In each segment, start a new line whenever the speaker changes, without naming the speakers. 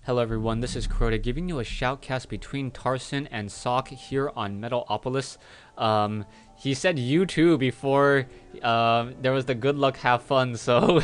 Hello everyone, this is Crota giving you a shoutcast between Tarson and Sock here on Metalopolis. He said you too before there was the good luck have fun, so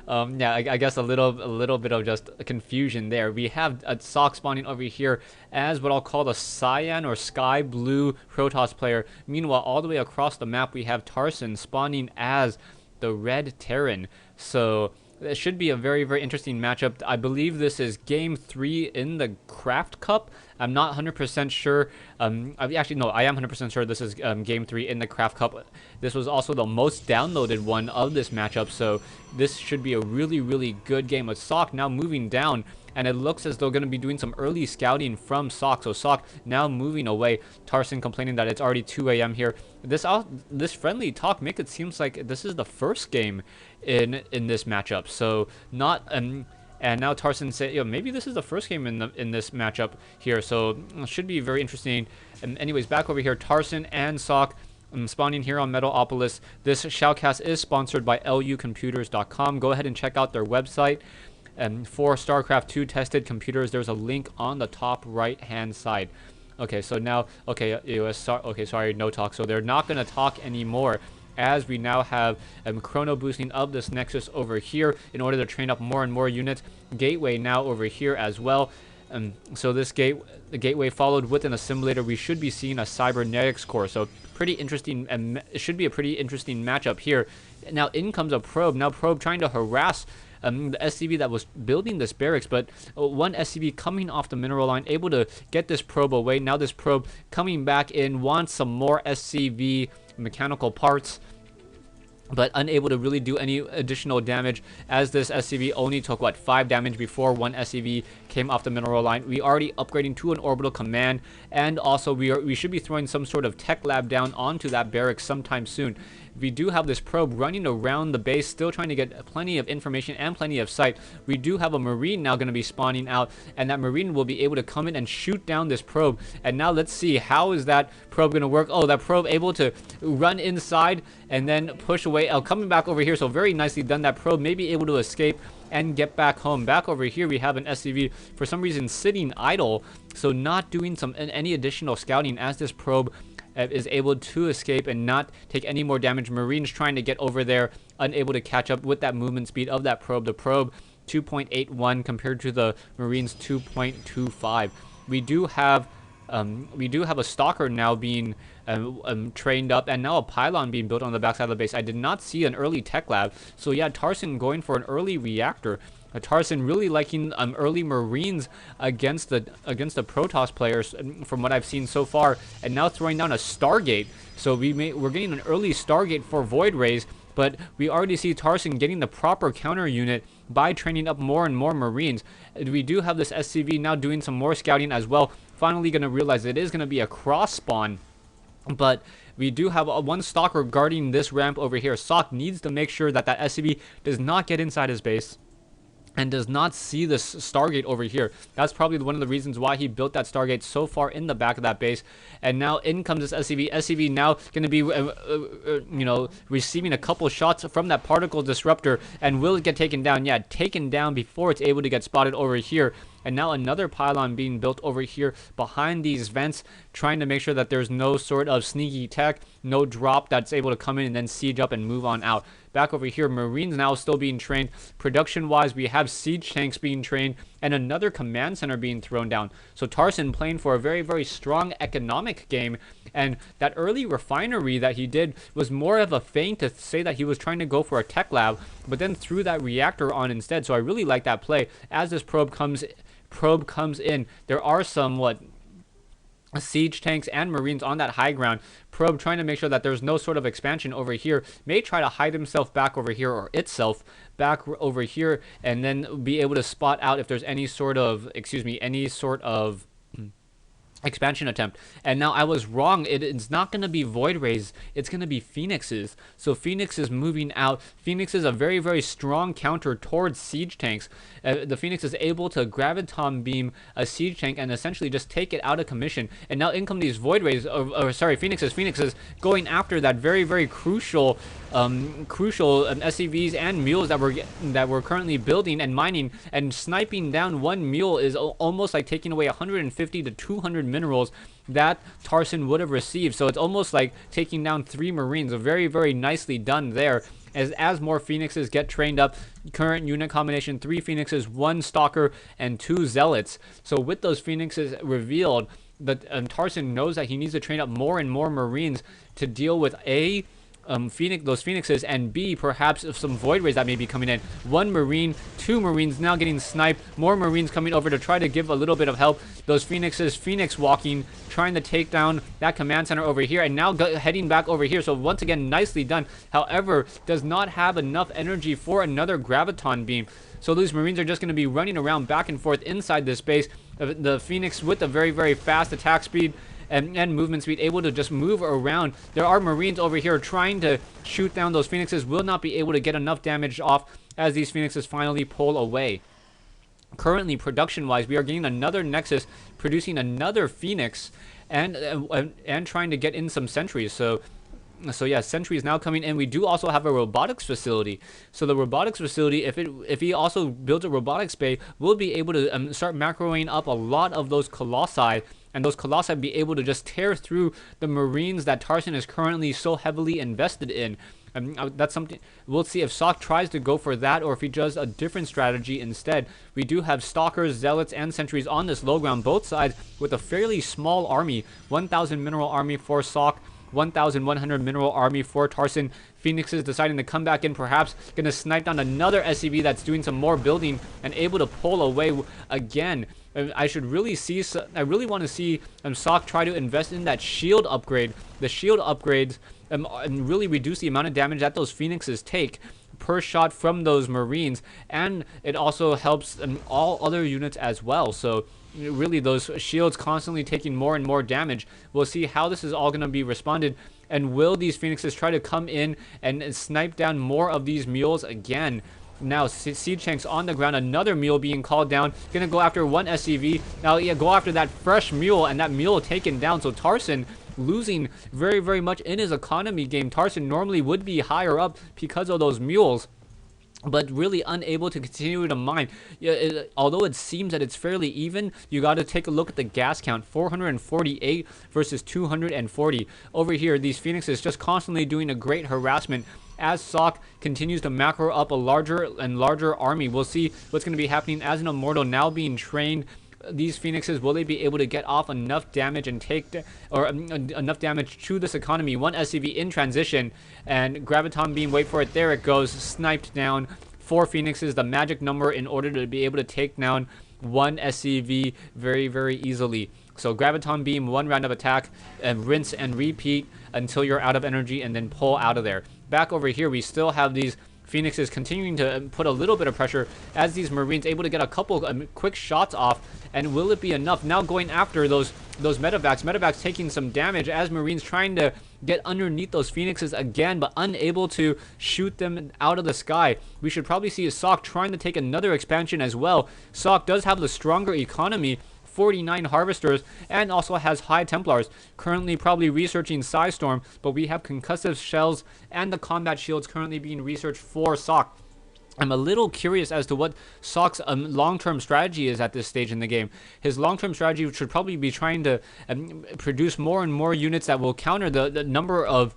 yeah, I guess a little bit of just confusion there. We have a Sock spawning over here as what I'll call the cyan or sky blue Protoss player. Meanwhile, all the way across the map we have Tarson spawning as the red Terran. So it should be a very interesting matchup. I believe this is game 3 in the CraftCup. I'm not 100% sure. Actually, no, I am 100% sure this is game 3 in the CraftCup. This was also the most downloaded one of this matchup, so this should be a really good game. With Sock now moving down, and it looks as though going to be doing some early scouting from Sock. So Sock now moving away. Tarson complaining that it's already 2 a.m. here. This friendly talk makes it seems like this is the first game in this matchup. So not and now Tarson said, yo, maybe this is the first game in this matchup here. So it should be very interesting. And anyways, back over here, Tarson and Sock spawning here on Metalopolis. This shoutcast is sponsored by lucomputers.com. Go ahead and check out their website. And for StarCraft 2 tested computers, there's a link on the top right hand side. Okay, so now, okay, sorry, no talk. So they're not going to talk anymore, as we now have chrono boosting of this Nexus over here in order to train up more and more units. Gateway now over here as well. So this the gateway followed with an assimilator. We should be seeing a cybernetics core. So pretty interesting, and it should be a pretty interesting matchup here. Now in comes a probe. Now probe trying to harass the SCV that was building this barracks, but one SCV coming off the mineral line, able to get this probe away. Now this probe coming back in, wants some more SCV mechanical parts, but unable to really do any additional damage, as this SCV only took, what, 5 damage before one SCV came off the mineral line. We already upgrading to an orbital command, and also we should be throwing some sort of tech lab down onto that barracks sometime soon. We do have this probe running around the base, still trying to get plenty of information and plenty of sight. We do have a Marine now going to be spawning out, and that Marine will be able to come in and shoot down this probe. And now let's see, how is that probe going to work? Oh, that probe able to run inside and then push away. Oh, coming back over here, so very nicely done. That probe may be able to escape and get back home. Back over here, we have an SCV for some reason sitting idle, so not doing any additional scouting, as this probe is able to escape and not take any more damage. Marines trying to get over there, unable to catch up with that movement speed of that probe. The probe 2.81 compared to the Marines 2.25. We do have a stalker now being trained up, and now a pylon being built on the backside of the base. I did not see an early tech lab, so yeah, Tarson going for an early reactor. Tarson really liking early Marines against the Protoss players from what I've seen so far, and now throwing down a Stargate. So we're getting an early Stargate for Void Rays, but we already see Tarson getting the proper counter unit by training up more and more Marines. We do have this SCV now doing some more scouting as well. Finally going to realize it is going to be a cross spawn, but we do have one stalker guarding this ramp over here. Sock needs to make sure that SCV does not get inside his base and does not see this Stargate over here. That's probably one of the reasons why he built that Stargate so far in the back of that base. And now in comes this SCV. SCV now going to be, receiving a couple shots from that particle disruptor, and will it get taken down? Yeah, taken down before it's able to get spotted over here. And now another pylon being built over here behind these vents, trying to make sure that there's no sort of sneaky tech, no drop that's able to come in and then siege up and move on out. Back over here, Marines now still being trained. Production-wise, we have siege tanks being trained, and another command center being thrown down. So Tarson playing for a very strong economic game, and that early refinery that he did was more of a feint to say that he was trying to go for a tech lab, but then threw that reactor on instead. So I really like that play. As this probe comes in, there are somewhat siege tanks and Marines on that high ground. Probe trying to make sure that there's no sort of expansion over here. May try to hide himself back over here, or itself back over here, and then be able to spot out if there's any sort of expansion attempt. And now I was wrong. It's not going to be Void Rays, it's going to be Phoenixes. So Phoenix is moving out. Phoenix is a very, very strong counter towards siege tanks. The Phoenix is able to graviton beam a siege tank and essentially just take it out of commission. And now in come these Void Rays, or sorry, Phoenixes going after that very, very crucial SCVs and mules that we're currently building and mining, and sniping down one mule is almost like taking away 150 to 200 minerals that Tarson would have received. So it's almost like taking down 3 Marines. Very, very nicely done there. As more Phoenixes get trained up, current unit combination 3 Phoenixes, 1 Stalker, and 2 Zealots. So with those Phoenixes revealed, that Tarson knows that he needs to train up more and more Marines to deal with those Phoenixes, and B, perhaps some Void Rays that may be coming in. 1 Marine, 2 Marines now getting sniped, more Marines coming over to try to give a little bit of help. Those Phoenixes, Phoenix walking, trying to take down that command center over here, and now heading back over here. So once again, nicely done. However, does not have enough energy for another graviton beam. So these Marines are just going to be running around back and forth inside this base. The Phoenix with a very, very fast attack speed and movement speed, able to just move around. There are Marines over here trying to shoot down those Phoenixes, will not be able to get enough damage off as these Phoenixes finally pull away. Currently, production-wise, we are getting another Nexus, producing another Phoenix, and trying to get in some sentries. So yeah, sentries now coming in. We do also have a robotics facility. So the robotics facility, if he also builds a robotics bay, we'll be able to start macroing up a lot of those colossi, and those colossi be able to just tear through the Marines that Tarson is currently so heavily invested in. That's something we'll see if SocK tries to go for that, or if he does a different strategy instead. We do have Stalkers, Zealots, and Sentries on this low ground, both sides with a fairly small army. 1,000 mineral army for SocK, 1,100 mineral army for Tarson. Phoenixes deciding to come back in, perhaps going to snipe down another SCV that's doing some more building and able to pull away again. I really want to see SocK try to invest in that shield upgrade. The shield upgrades and really reduce the amount of damage that those Phoenixes take per shot from those Marines, and it also helps all other units as well. So really, those shields constantly taking more and more damage. We'll see how this is all going to be responded, and will these Phoenixes try to come in and snipe down more of these mules again. Now siege tanks on the ground, another mule being called down, gonna go after 1 SCV. Now yeah, go after that fresh mule, and that mule taken down. So Tarson losing very, very much in his economy game. Tarson normally would be higher up because of those mules, but really unable to continue to mine. Although it seems that it's fairly even, you got to take a look at the gas count. 448 versus 240. Over here, these Phoenixes just constantly doing a great harassment as SocK continues to macro up a larger and larger army. We'll see what's going to be happening as an Immortal now being trained. These Phoenixes, will they be able to get off enough damage and enough damage to this economy? 1 SCV in transition, and graviton beam, wait for it, there it goes, sniped down 4 Phoenixes, the magic number in order to be able to take down 1 SCV very, very easily. So graviton beam, 1 round of attack, and rinse and repeat until you're out of energy, and then pull out of there. Back over here, we still have these Phoenixes continuing to put a little bit of pressure as these Marines able to get a couple quick shots off. And will it be enough? Now going after those medevacs. Medevacs taking some damage as Marines trying to get underneath those Phoenixes again, but unable to shoot them out of the sky. We should probably see a SocK trying to take another expansion as well. SocK does have the stronger economy, 49 harvesters, and also has high Templars. Currently probably researching Psystorm, but we have concussive shells and the combat shields currently being researched for SocK. I'm a little curious as to what SocK's long-term strategy is at this stage in the game. His long-term strategy should probably be trying to produce more and more units that will counter the number of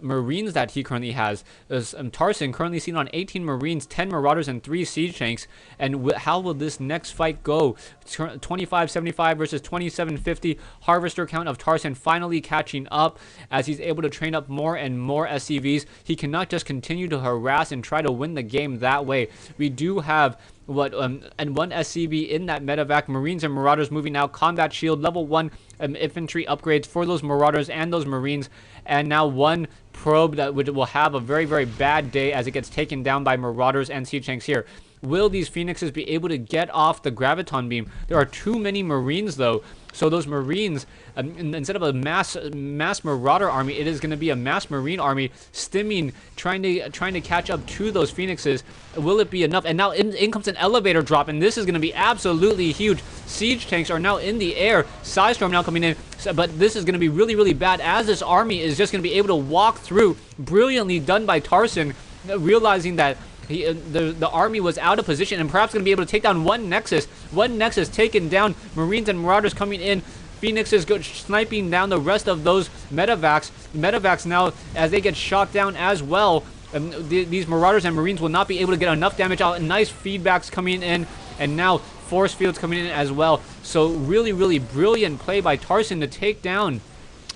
Marines that he currently has. Tarson currently seen on 18 Marines, 10 Marauders, and 3 Siege Tanks. And how will this next fight go? 2575 versus 2750. Harvester count of Tarson finally catching up as he's able to train up more and more SCVs. He cannot just continue to harass and try to win the game that way. We do have and 1 SCV in that medevac. Marines and Marauders moving out. Combat shield, level 1 infantry upgrades for those Marauders and those Marines. And now 1 probe that will have a very, very bad day as it gets taken down by Marauders and Siege Tanks here. Will these Phoenixes be able to get off the Graviton Beam? There are too many Marines, though. So those Marines, instead of a mass Marauder army, it is going to be a mass Marine army stimming, trying to catch up to those Phoenixes. Will it be enough? And now in comes an elevator drop, and this is going to be absolutely huge. Siege tanks are now in the air. Psystorm now coming in, but this is going to be really, really bad, as this army is just going to be able to walk through. Brilliantly done by Tarson, realizing that the army was out of position and perhaps going to be able to take down one Nexus. One Nexus taken down. Marines and Marauders coming in. Phoenixes go sniping down the rest of those Metavacs. Metavacs now, as they get shot down as well. These Marauders and Marines will not be able to get enough damage out. Nice feedbacks coming in, and now force fields coming in as well. So really, really brilliant play by Tarson to take down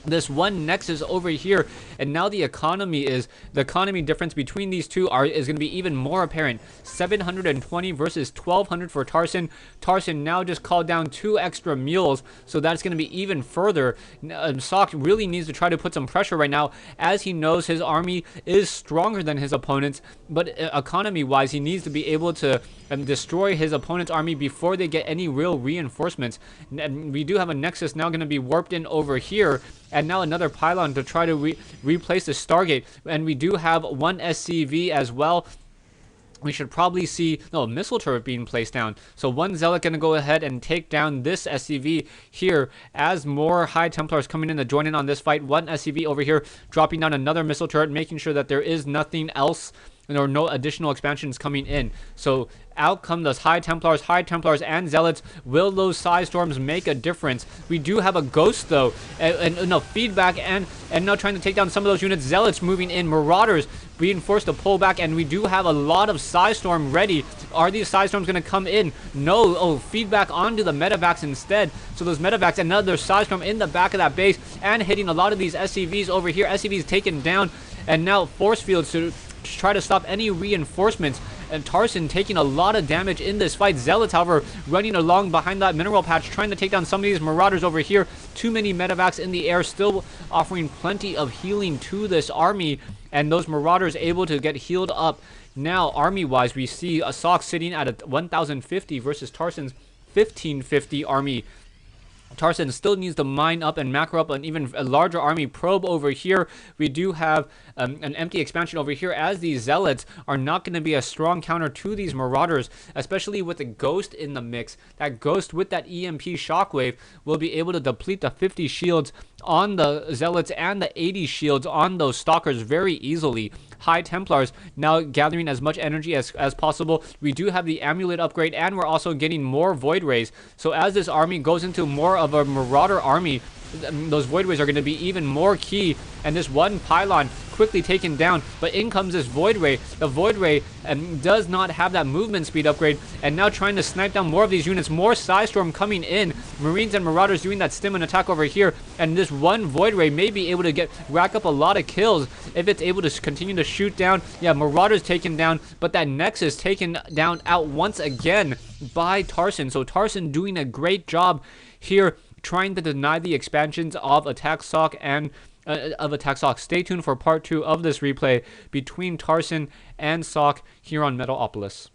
this one Nexus over here. And now the economy difference between these two is going to be even more apparent. 720 versus 1200 for Tarson. Tarson now just called down 2 extra mules, so that's going to be even further. Socke really needs to try to put some pressure right now, as he knows his army is stronger than his opponents, but economy wise he needs to be able to destroy his opponent's army before they get any real reinforcements. And we do have a Nexus now going to be warped in over here, and now another pylon to try to replace the Stargate. And we do have one SCV as well. We should probably see a missile turret being placed down. So one Zealot going to go ahead and take down this SCV here, as more High Templars coming in to join in on this fight. One SCV over here dropping down another missile turret, making sure that there is nothing else, or no additional expansions coming in. So out come those High Templars and Zealots. Will those Psystorms make a difference? We do have a Ghost though, and no feedback, and now trying to take down some of those units. Zealots moving in, Marauders being forced to pull back, and we do have a lot of Psystorm ready. Are these Psystorms going to come in? No. Oh, feedback onto the Metavacs instead. So those Metavacs, another Psystorm in the back of that base, and hitting a lot of these SCVs over here. SCVs taken down, and now force fields to try to stop any reinforcements. And Tarson taking a lot of damage in this fight. Zealots, however, running along behind that mineral patch, trying to take down some of these Marauders over here. Too many Metavacs in the air, still offering plenty of healing to this army, and those Marauders able to get healed up. Now, army-wise, we see aTsocke sitting at a 1,050 versus Tarson's 1,550 army. Tarson still needs to mine up and macro up an even larger army. Probe over here. We do have an empty expansion over here, as these Zealots are not going to be a strong counter to these Marauders, especially with the Ghost in the mix. That Ghost with that EMP shockwave will be able to deplete the 50 shields on the Zealots and the 80 shields on those Stalkers very easily. High Templars now gathering as much energy as possible. We do have the amulet upgrade, and we're also getting more Void Rays. So as this army goes into more of a Marauder army, those Void Rays are going to be even more key. And this one pylon quickly taken down, but in comes this Void Ray. The Void Ray does not have that movement speed upgrade, and now trying to snipe down more of these units. More Psystorm coming in. Marines and Marauders doing that stim and attack over here, and this one Void Ray may be able to rack up a lot of kills if it's able to continue to shoot down. Yeah, Marauders taken down, but that Nexus taken down out once again by Tarson. So Tarson doing a great job here, trying to deny the expansions of aTnSocke and aTnSocke. Stay tuned for part 2 of this replay between Tarson and Socke here on Metalopolis.